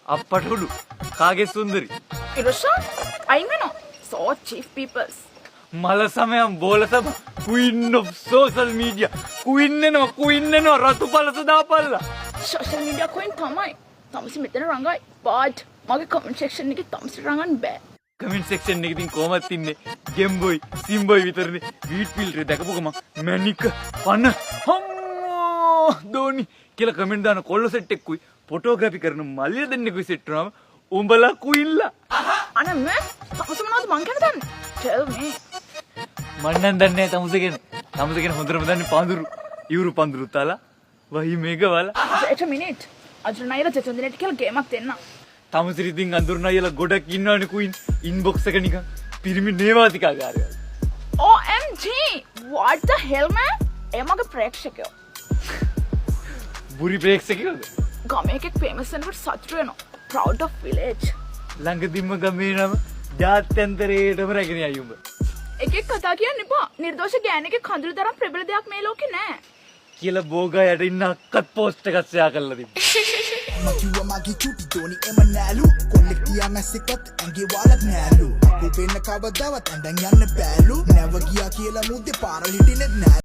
අප්පටුළු කාගේ සුන්දරි Irosha, I know. So chief peoples. මල සමයන් බෝල සම queen of social media queen එනවා රතු පළස දාපල්ලා Social media queen තමයි. තමසි මෙතන රංගයි. But මගේ comment section එකේ තමසි රංගන්න බෑ. කමෙන්ට් සෙක්ෂන් එකේ ඉතින් කොහමත් ඉන්නේ ගෙම්බොයි සිම්බොයි විතරනේ වීට් ෆිල්ටර් දැකපු ගමන් මැනික පන හම්මෝ දෝනි කියලා කමෙන්ට් දාන කොල්ල සෙට් එක්කුයි ෆොටෝග්‍රැෆි කරන මල්ලිය දෙන්නෙකුයි සෙට් වුණාම උඹලා කුයිල්ලා අනේ මේ තමසි මොනවද මං කියන දන්නේ? Tell me. මන් නම් දන්නේ තමසගෙන හොඳටම දන්නේ පඳුරු ඉවුරු පඳුරු තාලා වහි මේක වල Wait a minute. අජුනයිලා දෙතුන්දෙනෙක් කියලා ගේමක් දෙන්න. තමසිරි ඉතින් අඳුරන අයලා ගොඩක් ඉන්නවනේ කුයින් ඉන්බොක්ස් එක නිකන් පිරිමි නේවාතිකාගාරය OMG! What the hell man? ඒ මගේ ප්‍රේක්ෂකයෝ. බුරි ප්‍රේක්ෂකයෝද ගමේ එකෙක් famous වෙනකොට සතුටු වෙනවා. Proud of village. ළඟදින්ම ගමේ නම ජාත්‍යන්තරයටම රැගෙන යයි උඹ එකෙක් කතා කියන්න එපා. නිර්දෝෂ ගෑණියෙක් කඳුළු තරම් ප්‍රබල දෙයක් මේ ලෝකේ නැහැ. කියලා බෝගා යට ඉන්න අක්කත් පෝස්ට් එකක් ෂෙයා කරලා තිබ්බා මකිව මගේ චුටි තෝනි එම නෑලු කොල්ලෙක් තියා මැස්සෙක්වත් ඇඟේ වාලක් නෑලු අපු පෙන්න කවදාවත් ඇඳන් යන්න බෑලු නැව ගියා කියලා මුද්දේ පාරල් හිටින්නෙත් නෑ